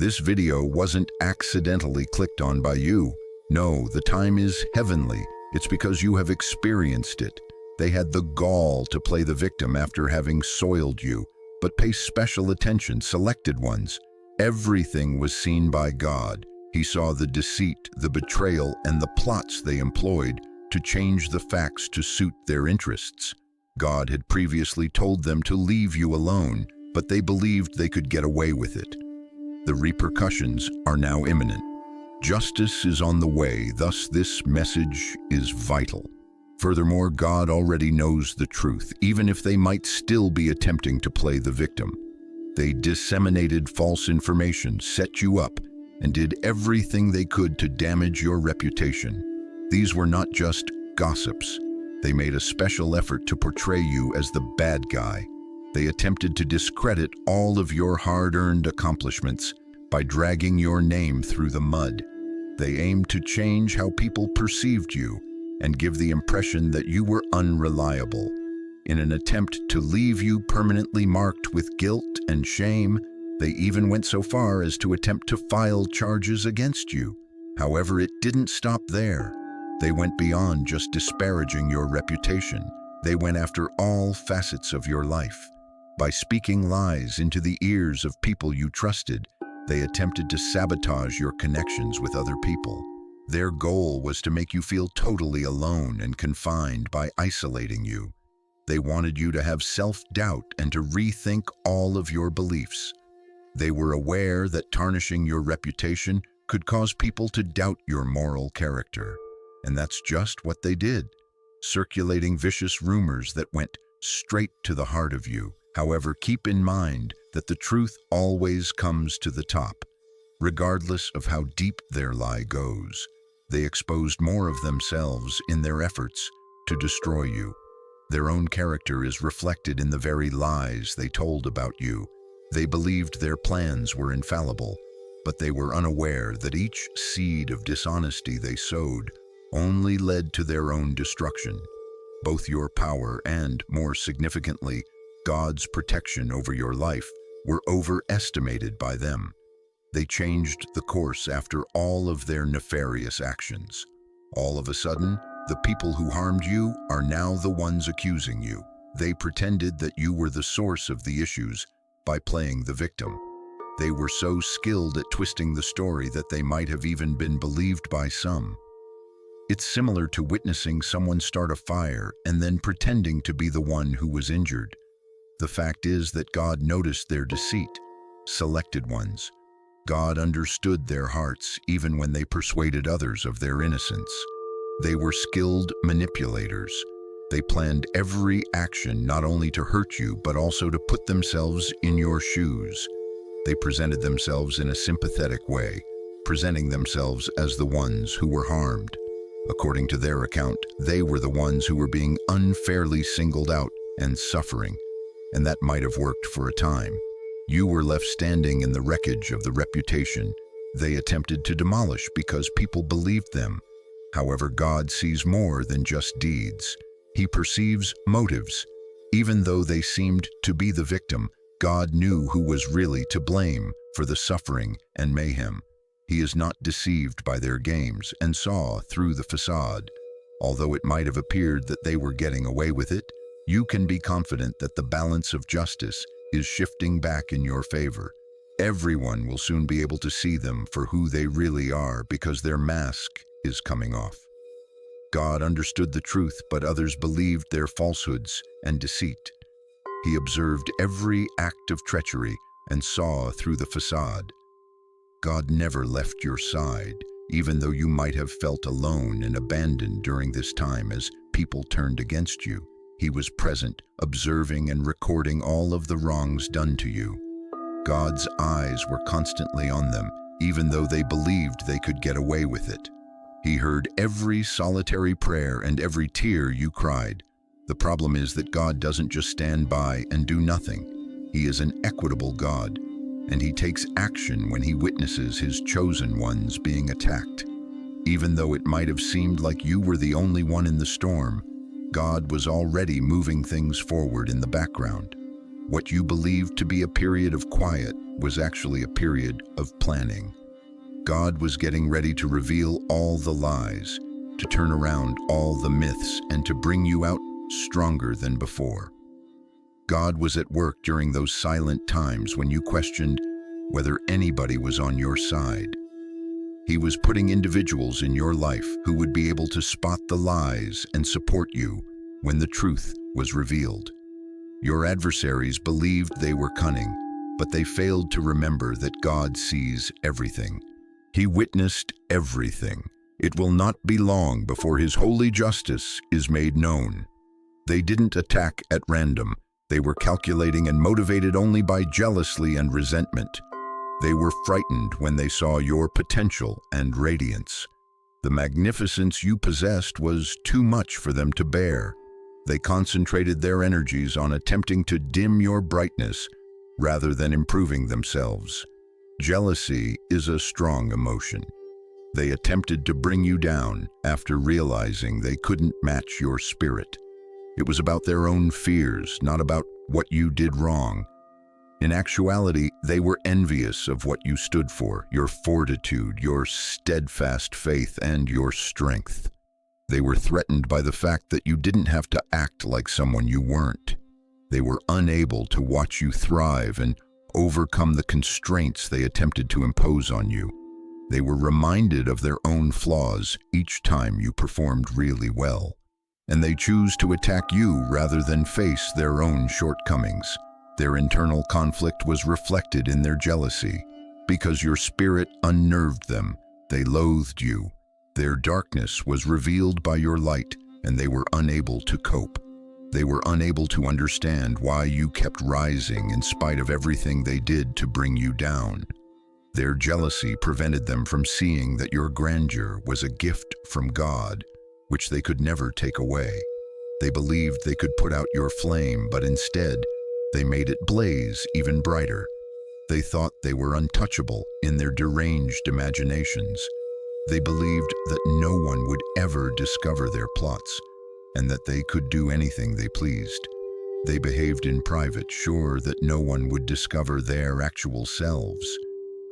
This video wasn't accidentally clicked on by you. No, the time is heavenly. It's because you have experienced it. They had the gall to play the victim after having soiled you. But pay special attention, selected ones. Everything was seen by God. He saw the deceit, the betrayal, and the plots they employed to change the facts to suit their interests. God had previously told them to leave you alone, but they believed they could get away with it. The repercussions are now imminent. Justice is on the way, thus this message is vital. Furthermore, God already knows the truth, even if they might still be attempting to play the victim. They disseminated false information, set you up, and did everything they could to damage your reputation. These were not just gossips. They made a special effort to portray you as the bad guy. They attempted to discredit all of your hard-earned accomplishments by dragging your name through the mud. They aimed to change how people perceived you and give the impression that you were unreliable. In an attempt to leave you permanently marked with guilt and shame, they even went so far as to attempt to file charges against you. However, it didn't stop there. They went beyond just disparaging your reputation. They went after all facets of your life. By speaking lies into the ears of people you trusted, they attempted to sabotage your connections with other people. Their goal was to make you feel totally alone and confined by isolating you. They wanted you to have self-doubt and to rethink all of your beliefs. They were aware that tarnishing your reputation could cause people to doubt your moral character. And that's just what they did, circulating vicious rumors that went straight to the heart of you. However, keep in mind that the truth always comes to the top. Regardless of how deep their lie goes, they exposed more of themselves in their efforts to destroy you. Their own character is reflected in the very lies they told about you. They believed their plans were infallible, but they were unaware that each seed of dishonesty they sowed only led to their own destruction. Both your power and, more significantly, God's protection over your life were overestimated by them. They changed the course after all of their nefarious actions. All of a sudden, the people who harmed you are now the ones accusing you. They pretended that you were the source of the issues by playing the victim. They were so skilled at twisting the story that they might have even been believed by some. It's similar to witnessing someone start a fire and then pretending to be the one who was injured. The fact is that God noticed their deceit, selected ones. God understood their hearts even when they persuaded others of their innocence. They were skilled manipulators. They planned every action not only to hurt you, but also to put themselves in your shoes. They presented themselves in a sympathetic way, presenting themselves as the ones who were harmed. According to their account, they were the ones who were being unfairly singled out and suffering, and that might have worked for a time. You were left standing in the wreckage of the reputation they attempted to demolish because people believed them. However, God sees more than just deeds. He perceives motives. Even though they seemed to be the victim, God knew who was really to blame for the suffering and mayhem. He is not deceived by their games and saw through the facade. Although it might have appeared that they were getting away with it, you can be confident that the balance of justice is shifting back in your favor. Everyone will soon be able to see them for who they really are because their mask is coming off. God understood the truth, but others believed their falsehoods and deceit. He observed every act of treachery and saw through the facade. God never left your side, even though you might have felt alone and abandoned during this time as people turned against you. He was present, observing and recording all of the wrongs done to you. God's eyes were constantly on them, even though they believed they could get away with it. He heard every solitary prayer and every tear you cried. The problem is that God doesn't just stand by and do nothing. He is an equitable God, and He takes action when He witnesses His chosen ones being attacked. Even though it might have seemed like you were the only one in the storm, God was already moving things forward in the background. What you believed to be a period of quiet was actually a period of planning. God was getting ready to reveal all the lies, to turn around all the myths, and to bring you out stronger than before. God was at work during those silent times when you questioned whether anybody was on your side. He was putting individuals in your life who would be able to spot the lies and support you when the truth was revealed. Your adversaries believed they were cunning, but they failed to remember that God sees everything. He witnessed everything. It will not be long before His holy justice is made known. They didn't attack at random. They were calculating and motivated only by jealousy and resentment. They were frightened when they saw your potential and radiance. The magnificence you possessed was too much for them to bear. They concentrated their energies on attempting to dim your brightness rather than improving themselves. Jealousy is a strong emotion. They attempted to bring you down after realizing they couldn't match your spirit. It was about their own fears, not about what you did wrong. In actuality, they were envious of what you stood for, your fortitude, your steadfast faith, and your strength. They were threatened by the fact that you didn't have to act like someone you weren't. They were unable to watch you thrive and overcome the constraints they attempted to impose on you. They were reminded of their own flaws each time you performed really well. And they choose to attack you rather than face their own shortcomings. Their internal conflict was reflected in their jealousy. Because your spirit unnerved them, they loathed you. Their darkness was revealed by your light, and they were unable to cope. They were unable to understand why you kept rising in spite of everything they did to bring you down. Their jealousy prevented them from seeing that your grandeur was a gift from God, which they could never take away. They believed they could put out your flame, but instead, they made it blaze even brighter. They thought they were untouchable in their deranged imaginations. They believed that no one would ever discover their plots, and that they could do anything they pleased. They behaved in private, sure that no one would discover their actual selves.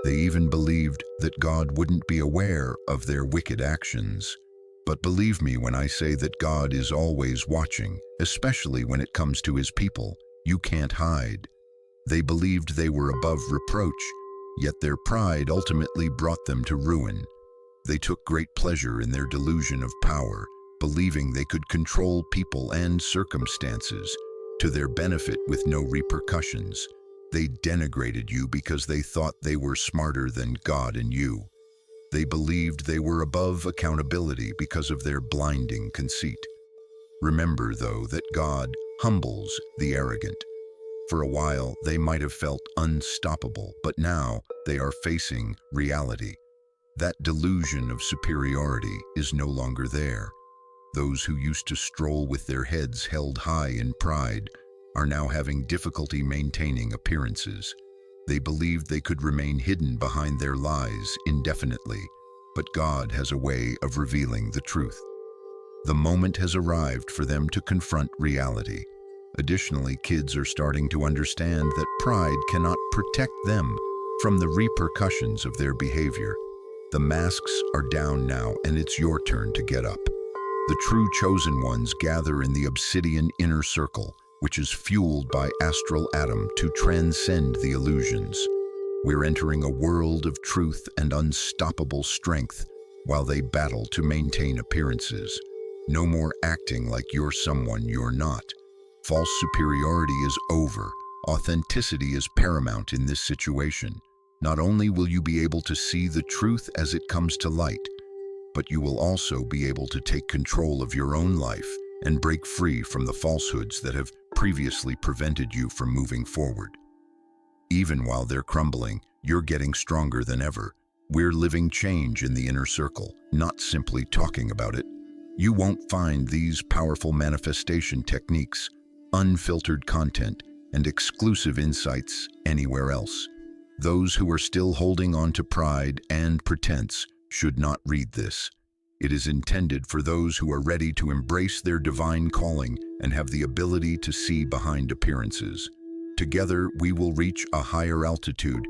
They even believed that God wouldn't be aware of their wicked actions. But believe me when I say that God is always watching, especially when it comes to His people. You can't hide. They believed they were above reproach, yet their pride ultimately brought them to ruin. They took great pleasure in their delusion of power, believing they could control people and circumstances to their benefit with no repercussions. They denigrated you because they thought they were smarter than God and you. They believed they were above accountability because of their blinding conceit. Remember, though, that God humbles the arrogant. For a while, they might have felt unstoppable, but now they are facing reality. That delusion of superiority is no longer there. Those who used to stroll with their heads held high in pride are now having difficulty maintaining appearances. They believed they could remain hidden behind their lies indefinitely, but God has a way of revealing the truth. The moment has arrived for them to confront reality. Additionally, kids are starting to understand that pride cannot protect them from the repercussions of their behavior. The masks are down now, and it's your turn to get up. The true chosen ones gather in the obsidian inner circle, which is fueled by astral atom to transcend the illusions. We're entering a world of truth and unstoppable strength while they battle to maintain appearances. No more acting like you're someone you're not. False superiority is over. Authenticity is paramount in this situation. Not only will you be able to see the truth as it comes to light, but you will also be able to take control of your own life and break free from the falsehoods that have previously prevented you from moving forward. Even while they're crumbling, you're getting stronger than ever. We're living change in the inner circle, not simply talking about it. You won't find these powerful manifestation techniques, unfiltered content, and exclusive insights anywhere else. Those who are still holding on to pride and pretense should not read this. It is intended for those who are ready to embrace their divine calling and have the ability to see behind appearances. Together, we will reach a higher altitude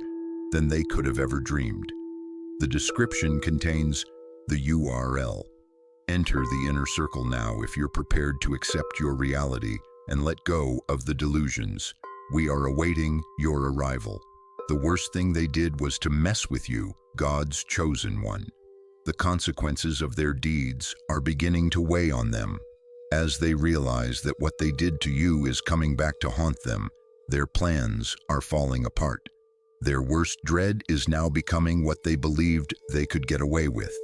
than they could have ever dreamed. The description contains the URL. Enter the inner circle now if you're prepared to accept your reality and let go of the delusions. We are awaiting your arrival. The worst thing they did was to mess with you, God's chosen one. The consequences of their deeds are beginning to weigh on them. As they realize that what they did to you is coming back to haunt them, their plans are falling apart. Their worst dread is now becoming what they believed they could get away with.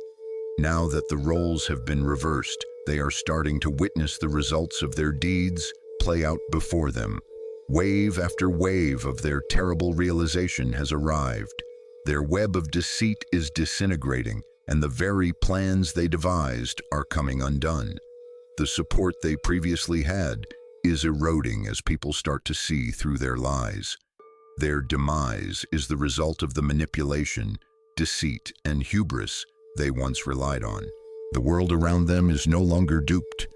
Now that the roles have been reversed, they are starting to witness the results of their deeds play out before them. Wave after wave of their terrible realization has arrived. Their web of deceit is disintegrating, and the very plans they devised are coming undone. The support they previously had is eroding as people start to see through their lies. Their demise is the result of the manipulation, deceit, and hubris they once relied on. The world around them is no longer duped,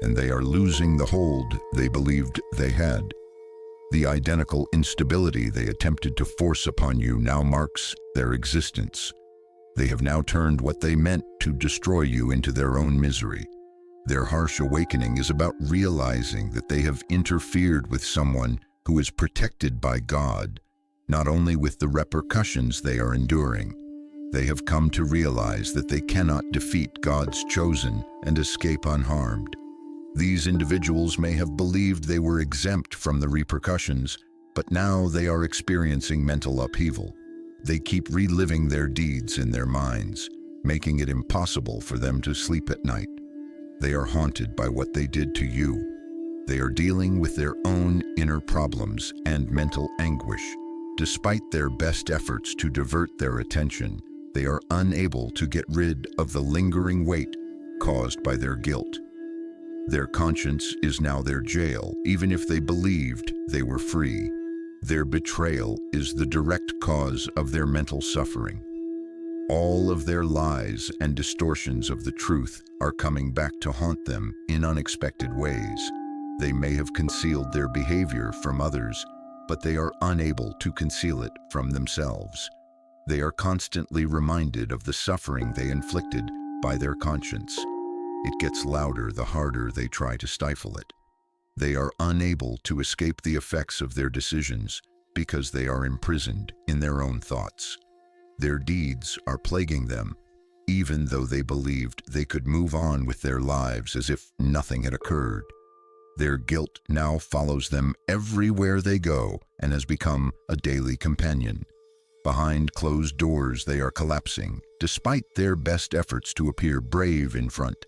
and they are losing the hold they believed they had. The identical instability they attempted to force upon you now marks their existence. They have now turned what they meant to destroy you into their own misery. Their harsh awakening is about realizing that they have interfered with someone who is protected by God, not only with the repercussions they are enduring. They have come to realize that they cannot defeat God's chosen and escape unharmed. These individuals may have believed they were exempt from the repercussions, but now they are experiencing mental upheaval. They keep reliving their deeds in their minds, making it impossible for them to sleep at night. They are haunted by what they did to you. They are dealing with their own inner problems and mental anguish. Despite their best efforts to divert their attention, they are unable to get rid of the lingering weight caused by their guilt. Their conscience is now their jail, even if they believed they were free. Their betrayal is the direct cause of their mental suffering. All of their lies and distortions of the truth are coming back to haunt them in unexpected ways. They may have concealed their behavior from others, but they are unable to conceal it from themselves. They are constantly reminded of the suffering they inflicted by their conscience. It gets louder the harder they try to stifle it. They are unable to escape the effects of their decisions because they are imprisoned in their own thoughts. Their deeds are plaguing them, even though they believed they could move on with their lives as if nothing had occurred. Their guilt now follows them everywhere they go and has become a daily companion. Behind closed doors, they are collapsing, despite their best efforts to appear brave in front.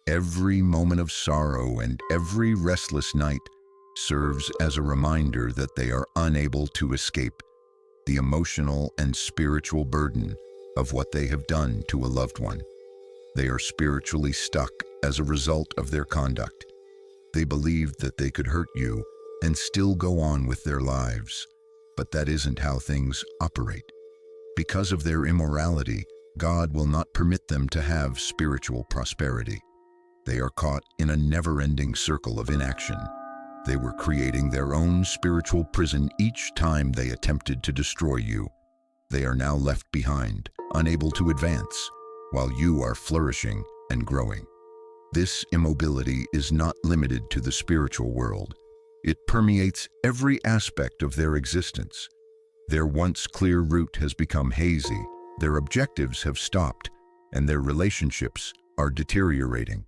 Every moment of sorrow and every restless night serves as a reminder that they are unable to escape the emotional and spiritual burden of what they have done to a loved one. They are spiritually stuck as a result of their conduct. They believed that they could hurt you and still go on with their lives, but that isn't how things operate. Because of their immorality, God will not permit them to have spiritual prosperity. They are caught in a never-ending circle of inaction. They were creating their own spiritual prison each time they attempted to destroy you. They are now left behind, unable to advance, while you are flourishing and growing. This immobility is not limited to the spiritual world. It permeates every aspect of their existence. Their once clear route has become hazy, their objectives have stopped, and their relationships are deteriorating.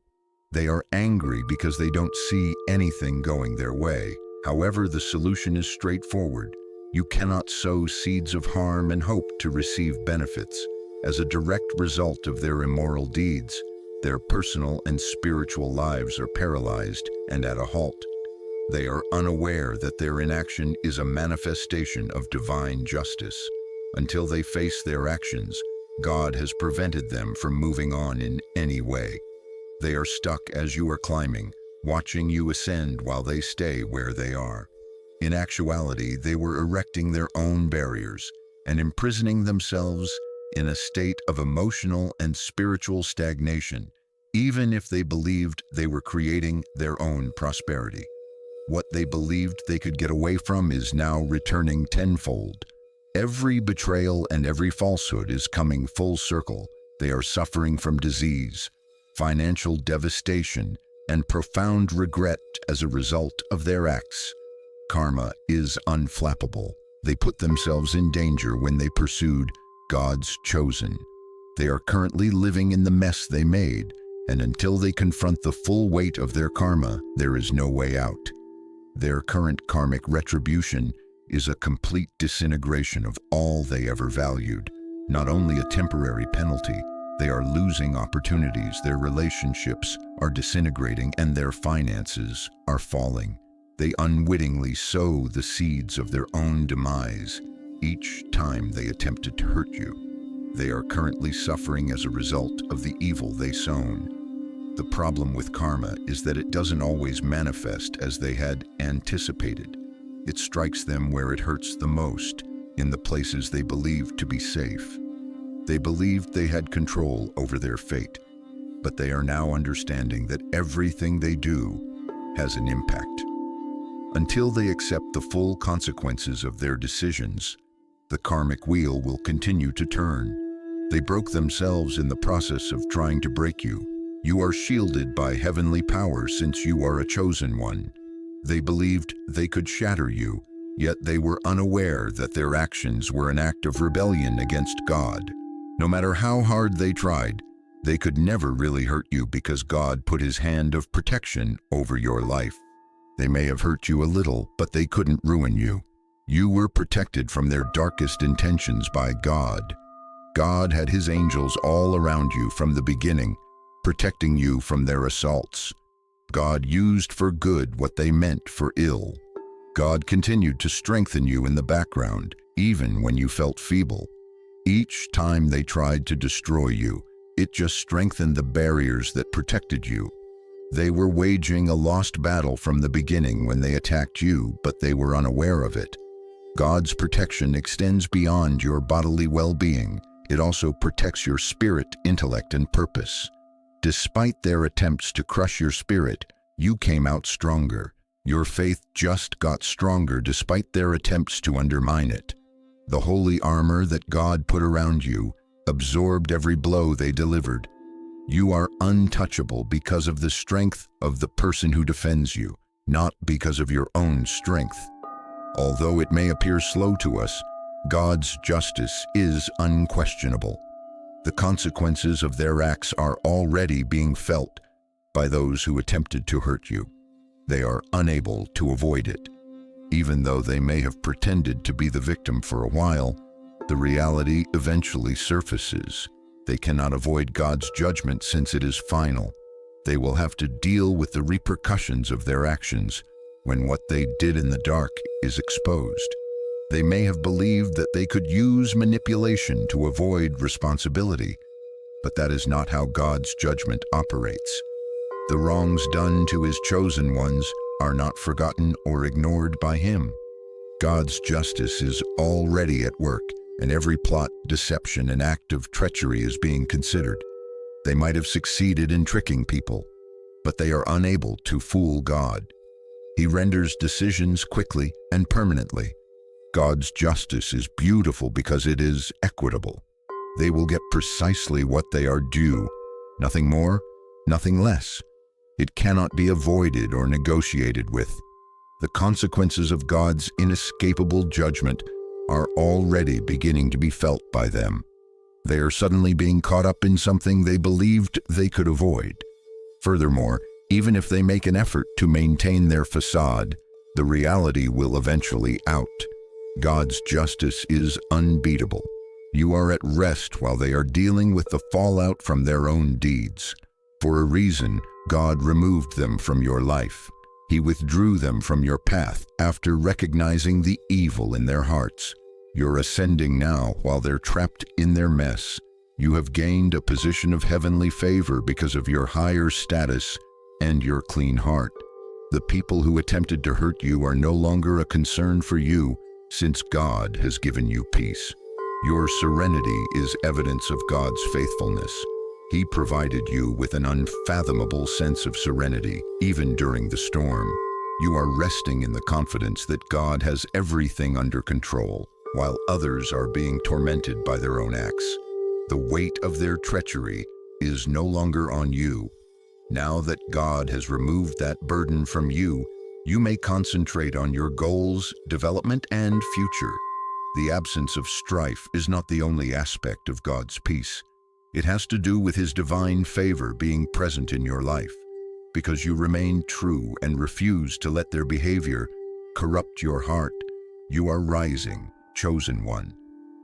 They are angry because they don't see anything going their way. However, the solution is straightforward. You cannot sow seeds of harm and hope to receive benefits. As a direct result of their immoral deeds, their personal and spiritual lives are paralyzed and at a halt. They are unaware that their inaction is a manifestation of divine justice. Until they face their actions, God has prevented them from moving on in any way. They are stuck as you are climbing, watching you ascend while they stay where they are. In actuality, they were erecting their own barriers and imprisoning themselves in a state of emotional and spiritual stagnation, even if they believed they were creating their own prosperity. What they believed they could get away from is now returning tenfold. Every betrayal and every falsehood is coming full circle. They are suffering from disease, financial devastation, and profound regret as a result of their acts. Karma is unflappable. They put themselves in danger when they pursued God's chosen. They are currently living in the mess they made, and until they confront the full weight of their karma, there is no way out. Their current karmic retribution is a complete disintegration of all they ever valued. Not only a temporary penalty, they are losing opportunities, their relationships are disintegrating, and their finances are falling. They unwittingly sow the seeds of their own demise each time they attempted to hurt you. They are currently suffering as a result of the evil they sown. The problem with karma is that it doesn't always manifest as they had anticipated. It strikes them where it hurts the most, in the places they believed to be safe. They believed they had control over their fate, but they are now understanding that everything they do has an impact. Until they accept the full consequences of their decisions, the karmic wheel will continue to turn. They broke themselves in the process of trying to break you. You are shielded by heavenly power since you are a chosen one. They believed they could shatter you, yet they were unaware that their actions were an act of rebellion against God. No matter how hard they tried, they could never really hurt you because God put His hand of protection over your life. They may have hurt you a little, but they couldn't ruin you. You were protected from their darkest intentions by God. God had His angels all around you from the beginning, protecting you from their assaults. God used for good what they meant for ill. God continued to strengthen you in the background, even when you felt feeble. Each time they tried to destroy you, it just strengthened the barriers that protected you. They were waging a lost battle from the beginning when they attacked you, but they were unaware of it. God's protection extends beyond your bodily well-being. It also protects your spirit, intellect, and purpose. Despite their attempts to crush your spirit, you came out stronger. Your faith just got stronger despite their attempts to undermine it. The holy armor that God put around you absorbed every blow they delivered. You are untouchable because of the strength of the person who defends you, not because of your own strength. Although it may appear slow to us, God's justice is unquestionable. The consequences of their acts are already being felt by those who attempted to hurt you. They are unable to avoid it. Even though they may have pretended to be the victim for a while, the reality eventually surfaces. They cannot avoid God's judgment since it is final. They will have to deal with the repercussions of their actions when what they did in the dark is exposed. They may have believed that they could use manipulation to avoid responsibility, but that is not how God's judgment operates. The wrongs done to His chosen ones are not forgotten or ignored by Him. God's justice is already at work, and every plot, deception, and act of treachery is being considered. They might have succeeded in tricking people, but they are unable to fool God. He renders decisions quickly and permanently. God's justice is beautiful because it is equitable. They will get precisely what they are due, nothing more, nothing less. It cannot be avoided or negotiated with. The consequences of God's inescapable judgment are already beginning to be felt by them. They are suddenly being caught up in something they believed they could avoid. Furthermore, even if they make an effort to maintain their facade, the reality will eventually out. God's justice is unbeatable. You are at rest while they are dealing with the fallout from their own deeds. For a reason, God removed them from your life. He withdrew them from your path after recognizing the evil in their hearts. You're ascending now while they're trapped in their mess. You have gained a position of heavenly favor because of your higher status and your clean heart. The people who attempted to hurt you are no longer a concern for you, since God has given you peace. Your serenity is evidence of God's faithfulness. He provided you with an unfathomable sense of serenity, even during the storm. You are resting in the confidence that God has everything under control, while others are being tormented by their own acts. The weight of their treachery is no longer on you. Now that God has removed that burden from you, you may concentrate on your goals, development, and future. The absence of strife is not the only aspect of God's peace. It has to do with His divine favor being present in your life. Because you remain true and refuse to let their behavior corrupt your heart, you are rising, chosen one.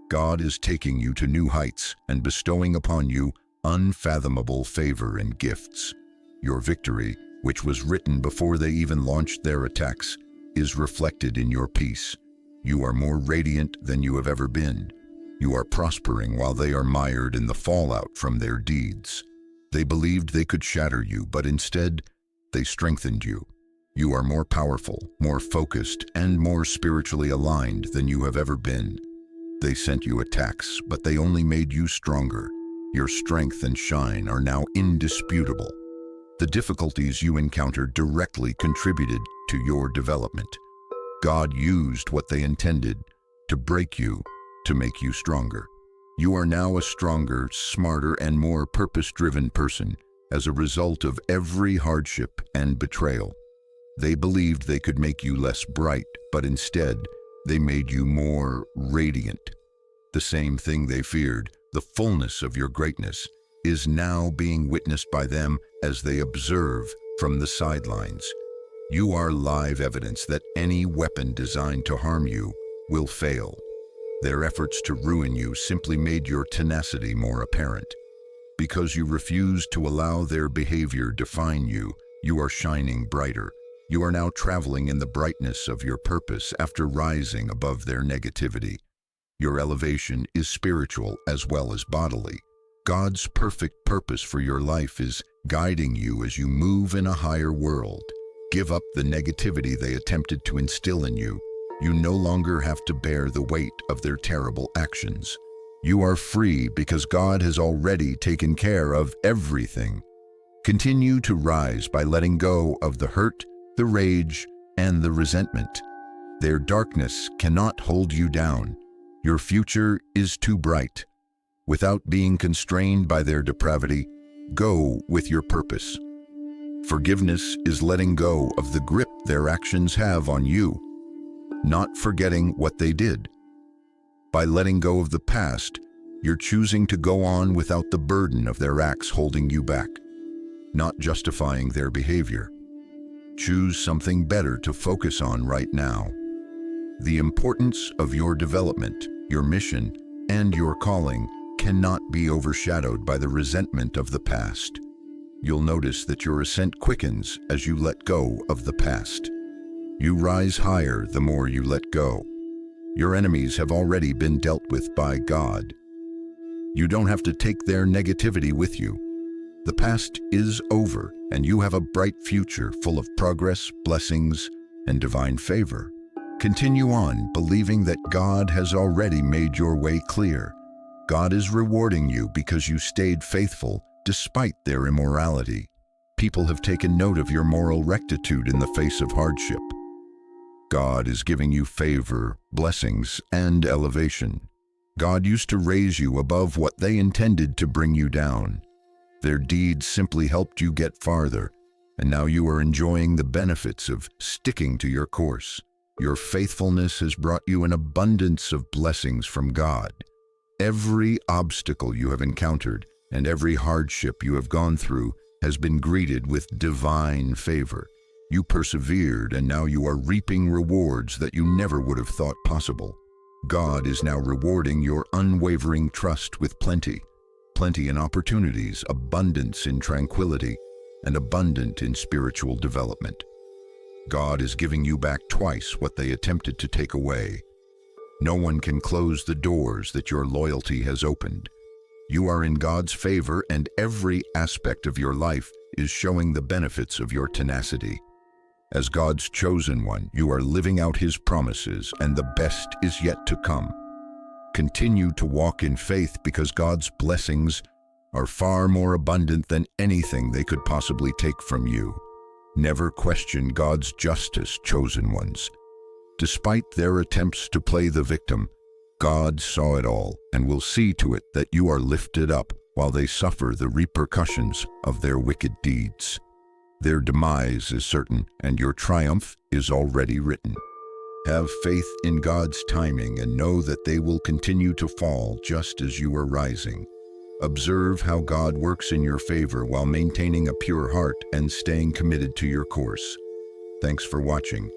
God is taking you to new heights and bestowing upon you unfathomable favor and gifts. Your victory, which was written before they even launched their attacks, is reflected in your peace. You are more radiant than you have ever been. You are prospering while they are mired in the fallout from their deeds. They believed they could shatter you, but instead, they strengthened you. You are more powerful, more focused, and more spiritually aligned than you have ever been. They sent you attacks, but they only made you stronger. Your strength and shine are now indisputable. The difficulties you encountered directly contributed to your development. God used what they intended to break you, to make you stronger. You are now a stronger, smarter, and more purpose-driven person as a result of every hardship and betrayal. They believed they could make you less bright, but instead, they made you more radiant. The same thing they feared, the fullness of your greatness, is now being witnessed by them as they observe from the sidelines. You are live evidence that any weapon designed to harm you will fail. Their efforts to ruin you simply made your tenacity more apparent. Because you refused to allow their behavior define you, you are shining brighter. You are now traveling in the brightness of your purpose after rising above their negativity. Your elevation is spiritual as well as bodily. God's perfect purpose for your life is guiding you as you move in a higher world. Give up the negativity they attempted to instill in you. You no longer have to bear the weight of their terrible actions. You are free because God has already taken care of everything. Continue to rise by letting go of the hurt, the rage, and the resentment. Their darkness cannot hold you down. Your future is too bright. Without being constrained by their depravity, go with your purpose. Forgiveness is letting go of the grip their actions have on you, not forgetting what they did. By letting go of the past, you're choosing to go on without the burden of their acts holding you back, not justifying their behavior. Choose something better to focus on right now. The importance of your development, your mission, and your calling cannot be overshadowed by the resentment of the past. You'll notice that your ascent quickens as you let go of the past. You rise higher the more you let go. Your enemies have already been dealt with by God. You don't have to take their negativity with you. The past is over, and you have a bright future full of progress, blessings, and divine favor. Continue on, believing that God has already made your way clear. God is rewarding you because you stayed faithful despite their immorality. People have taken note of your moral rectitude in the face of hardship. God is giving you favor, blessings, and elevation. God used to raise you above what they intended to bring you down. Their deeds simply helped you get farther, and now you are enjoying the benefits of sticking to your course. Your faithfulness has brought you an abundance of blessings from God. Every obstacle you have encountered and every hardship you have gone through has been greeted with divine favor. You persevered, and now you are reaping rewards that you never would have thought possible. God is now rewarding your unwavering trust with plenty in opportunities, abundance in tranquility, and abundant in spiritual development. God is giving you back twice what they attempted to take away. No one can close the doors that your loyalty has opened. You are in God's favor, and every aspect of your life is showing the benefits of your tenacity. As God's chosen one, you are living out His promises, and the best is yet to come. Continue to walk in faith because God's blessings are far more abundant than anything they could possibly take from you. Never question God's justice, chosen ones. Despite their attempts to play the victim, God saw it all and will see to it that you are lifted up while they suffer the repercussions of their wicked deeds. Their demise is certain, and your triumph is already written. Have faith in God's timing and know that they will continue to fall just as you are rising. Observe how God works in your favor while maintaining a pure heart and staying committed to your course. Thanks for watching.